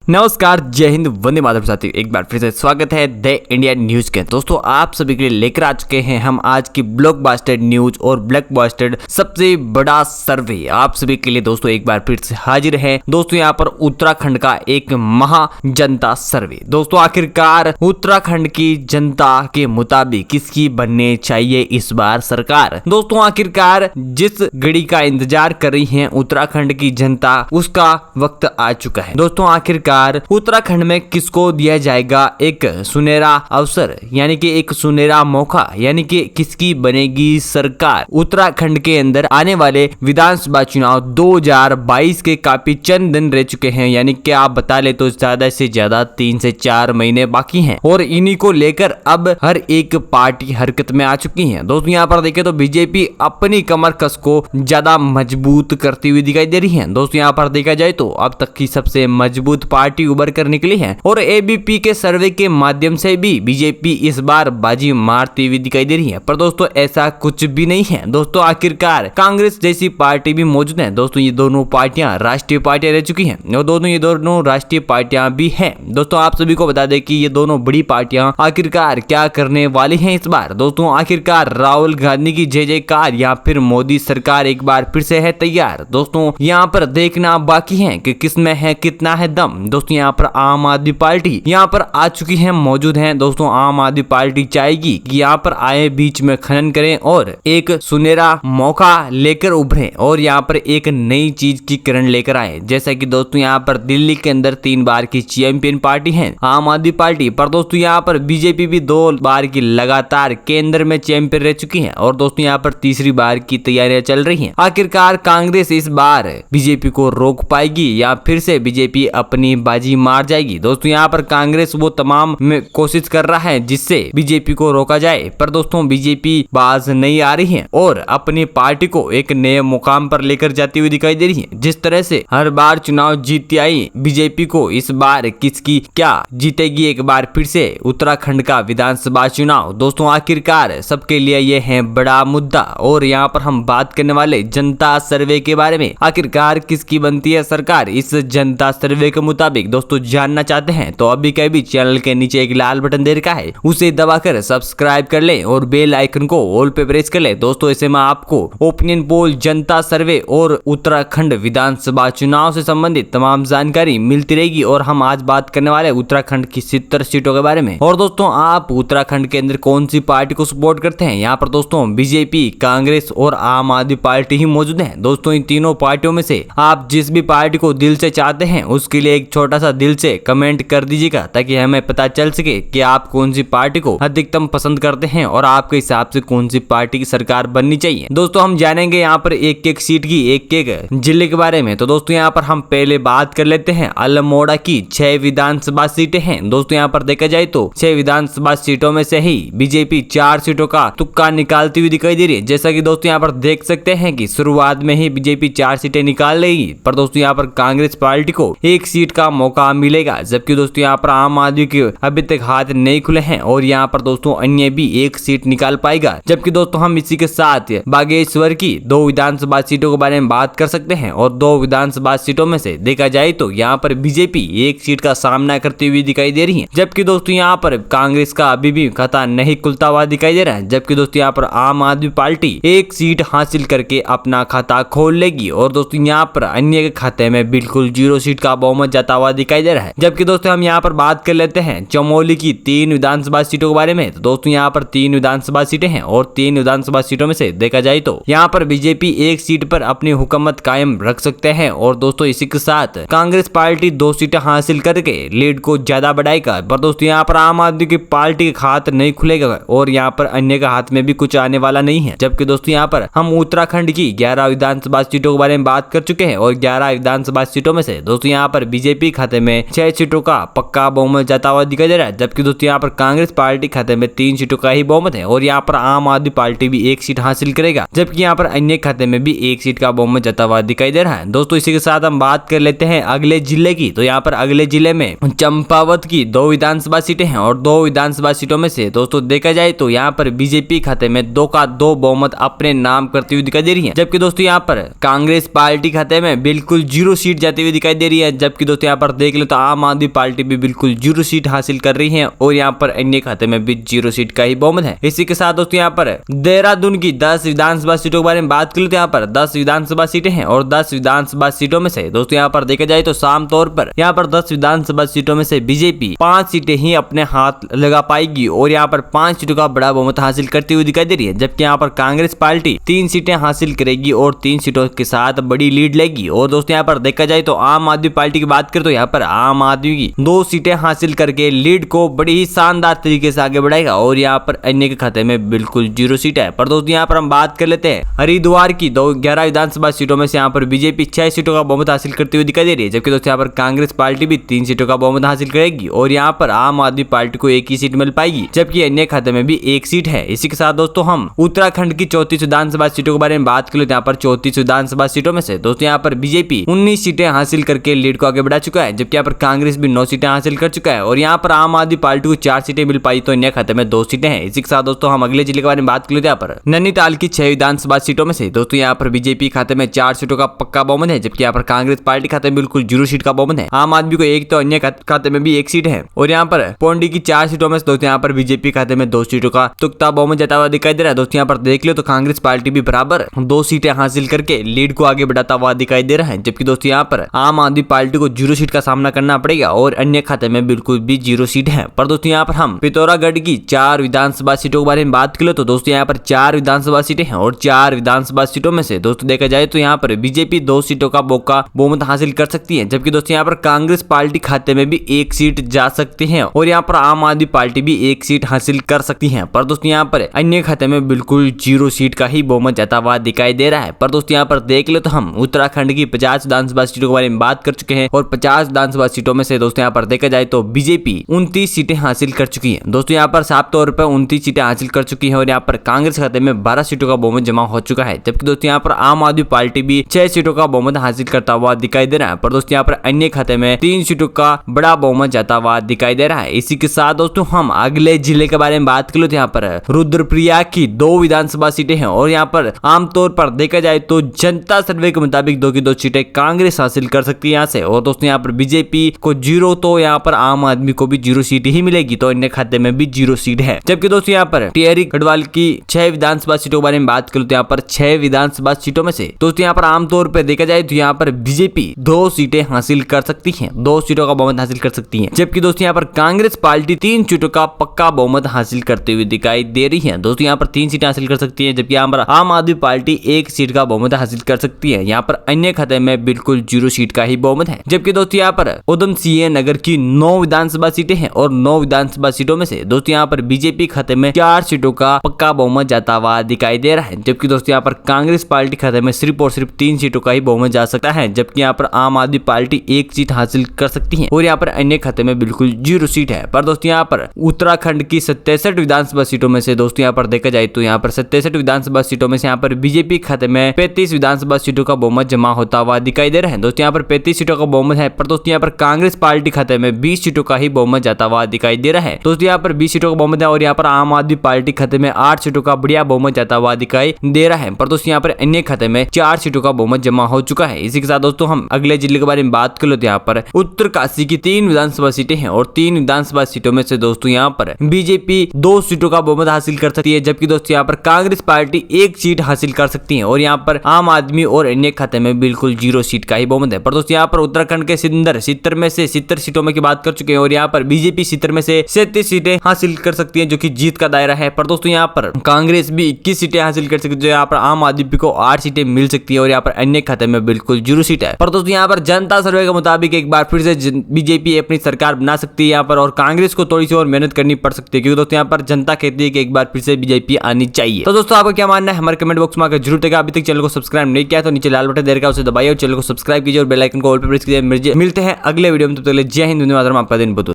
नमस्कार, जय हिंद, वंदे मातरम साथियों। एक बार फिर से स्वागत है द इंडिया न्यूज के। दोस्तों आप सभी के लिए लेकर आ चुके हैं हम आज की ब्लॉकबस्टर न्यूज और ब्लॉकबस्टर सबसे बड़ा सर्वे आप सभी के लिए। दोस्तों एक बार फिर से हाजिर है दोस्तों यहाँ पर उत्तराखंड का एक महा जनता सर्वे। दोस्तों आखिरकार उत्तराखंड की जनता के मुताबिक किसकी बनने चाहिए इस बार सरकार। दोस्तों आखिरकार जिस घड़ी का इंतजार कर रही है उत्तराखंड की जनता, उसका वक्त आ चुका है। दोस्तों आखिरकार उत्तराखंड में किसको दिया जाएगा एक सुनहरा अवसर, यानी कि एक सुनहरा मौका, यानी कि किसकी बनेगी सरकार। उत्तराखंड के अंदर आने वाले विधानसभा चुनाव 2022 के काफी चंद दिन रह चुके हैं, यानी कि आप बता ले तो ज्यादा से ज्यादा 3 से 4 महीने बाकी हैं और इन्हीं को लेकर अब हर एक पार्टी हरकत में आ चुकी है। दोस्तों यहाँ पर देखें तो बीजेपी अपनी कमर कस को ज्यादा मजबूत करती हुई दिखाई दे रही है। दोस्तों यहाँ पर देखा जाए तो अब तक की सबसे मजबूत पार्टी उभर कर निकली है और एबीपी के सर्वे के माध्यम से भी बीजेपी इस बार बाजी मारती हुई दिखाई दे रही है। पर दोस्तों ऐसा कुछ भी नहीं है। दोस्तों आखिरकार कांग्रेस जैसी पार्टी भी मौजूद है। दोस्तों ये दोनों पार्टियां राष्ट्रीय पार्टियां रह चुकी हैं और ये दोनों राष्ट्रीय पार्टियां भी हैं। दोस्तों आप सभी को बता दें कि ये दोनों बड़ी पार्टियां आखिरकार क्या करने वाली हैं इस बार। दोस्तों आखिरकार राहुल गांधी की जय जयकार या फिर मोदी सरकार एक बार फिर से है तैयार। दोस्तों यहाँ पर देखना बाकी है कि किसमें है कितना है दम। दोस्तों यहाँ पर आम आदमी पार्टी यहाँ पर आ चुकी है, मौजूद है। दोस्तों आम आदमी पार्टी चाहेगी कि यहाँ पर आए, बीच में खनन करें और एक सुनहरा मौका लेकर उभरे और यहाँ पर एक नई चीज की किरण लेकर आए। जैसा कि दोस्तों यहाँ पर दिल्ली के अंदर 3 बार की चैंपियन पार्टी है आम आदमी पार्टी, पर दोस्तों यहाँ पर बीजेपी भी 2 बार की लगातार केंद्र में चैंपियन रह चुकी है और दोस्तों यहाँ पर तीसरी बार की तैयारियां चल रही हैं। आखिरकार कांग्रेस इस बार बीजेपी को रोक पाएगी या फिर से बीजेपी अपनी बाजी मार जाएगी। दोस्तों यहाँ पर कांग्रेस वो तमाम में कोशिश कर रहा है जिससे बीजेपी को रोका जाए, पर दोस्तों बीजेपी बाज नहीं आ रही है और अपनी पार्टी को एक नए मुकाम पर लेकर जाती हुई दिखाई दे रही है। जिस तरह से हर बार चुनाव जीतती आई बीजेपी को, इस बार किसकी क्या जीतेगी एक बार फिर से उत्तराखंड का विधानसभा चुनाव। दोस्तों आखिरकार सबके लिए यह है बड़ा मुद्दा और यहाँ पर हम बात करने वाले जनता सर्वे के बारे में। आखिरकार किसकी बनती है सरकार इस जनता सर्वे के मुताबिक। दोस्तों जानना चाहते हैं तो अभी के भी चैनल के नीचे एक लाल बटन दे रखा है, उसे दबाकर सब्सक्राइब कर ले और बेल आइकन को ऑल पे प्रेस कर ले। दोस्तों ऐसे में आपको ओपिनियन पोल, जनता सर्वे और उत्तराखंड विधानसभा चुनाव से संबंधित तमाम जानकारी मिलती रहेगी। और हम आज बात करने वाले उत्तराखंड की 70 सीटों के बारे में। और दोस्तों आप उत्तराखंड के अंदर कौन सी पार्टी को सपोर्ट करते हैं? यहाँ पर दोस्तों बीजेपी, कांग्रेस और आम आदमी पार्टी ही मौजूद है। दोस्तों इन तीनों पार्टियों में से आप जिस भी पार्टी को दिल से चाहते हैं उसके लिए एक छोटा सा दिल से कमेंट कर दीजिएगा ताकि हमें पता चल सके कि आप कौन सी पार्टी को अधिकतम पसंद करते हैं और आपके हिसाब से कौन सी पार्टी की सरकार बननी चाहिए। दोस्तों हम जानेंगे यहाँ पर एक एक सीट की, एक एक जिले के बारे में। तो दोस्तों यहाँ पर हम पहले बात कर लेते हैं अल्मोड़ा की 6 विधानसभा सीटें हैं। दोस्तों यहाँ पर देखा जाए तो 6 विधानसभा सीटों में से ही बीजेपी 4 सीटों का तुक्का निकालती हुई दिखाई दे रही है। जैसा कि दोस्तों यहाँ पर देख सकते हैं कि शुरुआत में ही बीजेपी 4 सीटें निकाल लेगी, पर दोस्तों यहाँ पर कांग्रेस पार्टी को 1 सीट का मौका मिलेगा। जबकि दोस्तों यहाँ पर आम आदमी के अभी तक हाथ नहीं खुले हैं और यहाँ पर दोस्तों अन्य भी 1 सीट निकाल पाएगा। जबकि दोस्तों हम इसी के साथ बागेश्वर की 2 विधानसभा सीटों के बारे में बात कर सकते हैं और 2 विधानसभा सीटों में से देखा जाए तो यहाँ पर बीजेपी 1 सीट का सामना करती हुई दिखाई दे रही है। जबकि दोस्तों यहाँ पर कांग्रेस का अभी भी खाता नहीं खुलता हुआ दिखाई दे रहा है। जबकि दोस्तों यहाँ पर आम आदमी पार्टी 1 सीट हासिल करके अपना खाता खोल लेगी और दोस्तों यहाँ पर अन्य के खाते में बिल्कुल 0 सीट का बहुमत जाता हुआ दिखाई दे रहा है। जबकि दोस्तों हम यहाँ पर बात कर लेते हैं चमोली की 3 विधानसभा सीटों के बारे में। तो दोस्तों यहाँ पर 3 विधानसभा सीटें हैं और 3 विधानसभा सीटों में से देखा जाए तो यहाँ पर बीजेपी 1 सीट पर अपनी हुकूमत कायम रख सकते हैं और दोस्तों इसी के साथ कांग्रेस पार्टी 2 सीटें हासिल करके लीड को ज्यादा बढ़ाएगा। पर दोस्तों यहाँ पर आम आदमी की पार्टी का हाथ नहीं खुलेगा और यहाँ पर अन्य का हाथ में भी कुछ आने वाला नहीं है। जबकि दोस्तों यहाँ पर हम उत्तराखंड की 11 विधानसभा सीटों के बारे में बात कर चुके हैं और 11 विधानसभा सीटों में से दोस्तों यहाँ पर बीजेपी खाते में 6 सीटों का पक्का बहुमत जाता हुआ दिखाई दे रहा है। जबकि दोस्तों यहाँ पर कांग्रेस पार्टी खाते में 3 सीटों का ही बहुमत है और यहाँ पर आम आदमी पार्टी भी 1 सीट हासिल करेगा। जबकि यहाँ पर अन्य खाते में भी 1 सीट का बहुमत जाता हुआ दिखाई दे रहा है। दोस्तों इसी के साथ हम बात कर लेते हैं अगले जिले की। तो यहाँ पर अगले जिले में चंपावत की 2 विधानसभा सीटें हैं और 2 विधानसभा सीटों में से दोस्तों देखा जाए तो यहाँ पर बीजेपी खाते में 2 का 2 बहुमत अपने नाम करती हुई दिखाई दे रही है। जबकि दोस्तों यहाँ पर कांग्रेस पार्टी खाते में बिल्कुल 0 सीट जाती हुई दिखाई दे रही है। जबकि दोस्तों यहाँ पर देख ले तो आम आदमी पार्टी भी बिल्कुल 0 सीट हासिल कर रही है और यहाँ पर अन्य खाते में भी 0 सीट का ही बहुमत है। इसी के साथ दोस्तों यहाँ पर देहरादून की 10 विधानसभा सीटों के बारे में बात कर लेते हैं। यहाँ पर 10 विधानसभा सीटें हैं और 10 विधानसभा सीटों में से दोस्तों यहाँ पर देखा जाए तो साम तौर पर यहाँ पर 10 विधानसभा सीटों में से बीजेपी 5 सीटें ही अपने हाथ लगा पाएगी और यहाँ पर 5 सीटों का बड़ा बहुमत हासिल करती हुई दिखाई दे रही है, जबकि यहाँ पर कांग्रेस पार्टी 3 सीटें हासिल करेगी और 3 सीटों के साथ बड़ी लीड लेगी। और दोस्तों यहाँ पर देखा जाए तो आम आदमी पार्टी की बात करें तो यहाँ पर आम आदमी की 2 सीटें हासिल करके लीड को बड़ी ही शानदार तरीके से आगे बढ़ाएगा और यहाँ पर अन्य के खाते में बिल्कुल 0 सीट है। पर दोस्तों यहाँ पर हम बात कर लेते हैं हरिद्वार की 11 विधानसभा सीटों में से यहाँ पर बीजेपी 6 सीटों का बहुमत हासिल करती हुई दिखाई दे रही है, जबकि दोस्तों यहाँ पर कांग्रेस पार्टी भी 3 सीटों का बहुमत हासिल करेगी और यहाँ पर आम आदमी पार्टी को 1 ही सीट मिल पाएगी, जबकि अन्य खाते में भी 1 सीट है। इसी के साथ दोस्तों हम उत्तराखंड की 34 विधानसभा सीटों के बारे में बात कर लेते हैं। यहाँ पर 34 विधानसभा सीटों में से दोस्तों यहाँ पर बीजेपी 19 सीटें हासिल करके लीड को आगे बढ़ा चुका है, जबकि यहाँ पर कांग्रेस भी 9 सीटें हासिल कर चुका है और यहाँ पर आम आदमी पार्टी को 4 सीटें मिल पाई तो अन्य खाते में 2 सीटें हैं। इसी के साथ दोस्तों हम अगले जिले के बारे में बात कर लेते हैं। यहाँ पर नैनीताल की 6 विधानसभा सीटों में से दोस्तों यहाँ पर बीजेपी खाते में 4 सीटों का पक्का बहुमत है, जबकि यहाँ पर कांग्रेस पार्टी खाते में बिल्कुल 0 सीट का बहुमत है। आम आदमी को 1 तो अन्य खाते में भी 1 सीट है और यहाँ पर पौंडी की 4 सीटों में से दोस्तों यहाँ पर बीजेपी खाते में 2 सीटों का तुक्ता बहुमत जाता हुआ दिखाई दे रहा है। दोस्तों यहाँ पर देख ले तो कांग्रेस पार्टी भी बराबर 2 सीटें हासिल करके लीड को आगे बढ़ाता हुआ दिखाई दे रहा है, जबकि दोस्तों यहाँ पर आम आदमी पार्टी को 0 सीट का सामना करना पड़ेगा और अन्य खाते में बिल्कुल भी 0 सीट है। पर दोस्तों यहाँ पर हम पिथौरागढ़ की 4 विधानसभा सीटों के बारे में बात करें तो दोस्तों यहाँ पर 4 विधानसभा सीटें हैं और 4 विधानसभा सीटों में से दोस्तों देखा जाए तो यहाँ पर बीजेपी 2 सीटों का बहुमत हासिल कर सकती है, जबकि दोस्तों यहाँ पर कांग्रेस पार्टी खाते में भी 1 सीट जा सकती है और यहाँ पर आम आदमी पार्टी भी 1 सीट हासिल कर सकती है। पर दोस्तों यहाँ पर अन्य खाते में बिल्कुल 0 सीट का ही बहुमत जाता हुआ दिखाई दे रहा है। पर दोस्तों यहाँ पर देख ले तो हम उत्तराखंड की 50 विधानसभा सीटों के बारे में बात कर चुके हैं और 50 विधानसभा सीटों में से दोस्तों यहाँ पर देखा जाए तो बीजेपी 29 सीटें हासिल कर चुकी है। दोस्तों यहाँ पर साफ तौर पर 29 सीटें हासिल कर चुकी है और यहाँ पर कांग्रेस खाते में 12 सीटों का बहुमत जमा हो चुका है, जबकि दोस्तों यहाँ पर आम आदमी पार्टी भी 6 सीटों का बहुमत हासिल करता हुआ दिखाई दे रहा है। पर दोस्तों यहाँ पर अन्य खाते में 3 सीटों का बड़ा बहुमत जाता हुआ दिखाई दे रहा है। इसी के साथ दोस्तों हम अगले जिले के बारे में बात कर लेते हैं। यहाँ पर रुद्रप्रयाग की 2 विधानसभा सीटें हैं और यहाँ पर आमतौर पर देखा जाए तो जनता सर्वे के मुताबिक 2 की 2 सीटें कांग्रेस हासिल कर सकती है यहाँ से और दोस्तों यहाँ पर बीजेपी को 0 तो यहाँ पर आम आदमी को भी 0 सीट ही मिलेगी तो अन्य खाते में भी 0 सीट है। जबकि दोस्तों यहाँ पर टिहरी गढ़वाल की 6 विधानसभा सीटों के बारे में बात करें तो यहाँ पर 6 विधानसभा सीटों में से दोस्तों यहाँ पर आमतौर पर देखा जाए तो यहाँ पर बीजेपी 2 सीटें हासिल कर सकती है, 2 सीटों का बहुमत हासिल कर सकती है, जबकि दोस्तों यहाँ पर कांग्रेस पार्टी 3 सीटों का पक्का बहुमत हासिल करते हुए दिखाई दे रही है। दोस्तों यहाँ पर 3 सीटें हासिल कर सकती है, जबकि यहाँ पर आम आदमी पार्टी 1 सीट का बहुमत हासिल कर सकती है। यहाँ पर अन्य खाते में बिल्कुल 0 सीट का ही बहुमत है। जबकि दोस्तों यहाँ पर उधम सिंह नगर की 9 विधानसभा सीटें हैं और 9 विधानसभा सीटों में से दोस्तों यहाँ पर बीजेपी खाते में 4 सीटों का पक्का बहुमत जाता हुआ दिखाई दे रहा है, जबकि दोस्तों यहाँ पर कांग्रेस पार्टी खाते में सिर्फ और सिर्फ 3 सीटों का ही बहुमत जा सकता है, जबकि यहाँ पर आम आदमी पार्टी 1 सीट हासिल कर सकती है और यहाँ पर अन्य खाते में बिल्कुल 0 सीट है। पर दोस्तों यहाँ पर उत्तराखंड की 67 विधानसभा सीटों में से दोस्तों यहाँ पर देखा जाए तो यहाँ पर 67 विधानसभा सीटों में से यहाँ पर बीजेपी खाते में 35 विधानसभा सीटों का बहुमत जमा होता हुआ दिखाई दे रहा है। दोस्तों यहाँ पर 35 सीटों का बहुमत है, पर दोस्तों यहाँ पर कांग्रेस पार्टी खाते में 20 सीटों का ही बहुमत जाता हुआ दिखाई दे रहा है। दोस्तों यहाँ पर 20 सीटों का बहुमत है और यहाँ पर आम आदमी पार्टी खाते में 8 सीटों का बढ़िया बहुमत जाता हुआ दिखाई दे रहा है। पर दोस्तों यहाँ पर अन्य खाते में 4 सीटों का बहुमत जमा हो चुका है। इसी के साथ दोस्तों हम अगले जिले के बारे में बात कर लेते हैं। यहाँ पर उत्तरकाशी की 3 विधानसभा सीटें हैं और 3 विधानसभा सीटों में से दोस्तों यहाँ पर बीजेपी 2 सीटों का बहुमत हासिल कर सकती है, जबकि दोस्तों यहाँ पर कांग्रेस पार्टी 1 सीट हासिल कर सकती है और यहाँ पर आम आदमी और अन्य खाते में बिल्कुल 0 सीट का ही बहुमत है। पर दोस्तों यहाँ पर उत्तराखंड के सिंदर 70 में से 70 सीटों में की बात कर चुके हैं और यहाँ पर बीजेपी 70 में से 37 सीटें हासिल कर सकती है, जो कि जीत का दायरा है। पर दोस्तों यहाँ पर कांग्रेस भी 21 सीटें हासिल कर सकती है, जो यहाँ पर आम आदमी को 8 सीटें मिल सकती है और यहाँ पर अन्य खाते में बिल्कुल 0 सीट है। पर दोस्तों यहाँ पर जनता सर्वे के मुताबिक एक बार फिर से बीजेपी अपनी सरकार बना सकती है यहाँ पर और कांग्रेस को थोड़ी सी और मेहनत करनी पड़ सकती है, क्योंकि दोस्तों यहाँ पर जनता कहती है कि एक बार फिर से बीजेपी आनी चाहिए। तो दोस्तों आपको क्या मानना है हमारे कमेंट बॉक्स में आकर जरूर देगा। अभी तक चैनल को सब्सक्राइब नहीं किया तो नीचे लाल बटन दे रखा है, उसे दबाइए और चैनल को सब्सक्राइब कीजिए और बेल आइकन को ऑल पे प्रेस कीजिए। मिलते हैं अगले वीडियो में, तब तक के लिए जय हिंद, वंदे मातरम। आपका दिन बहुत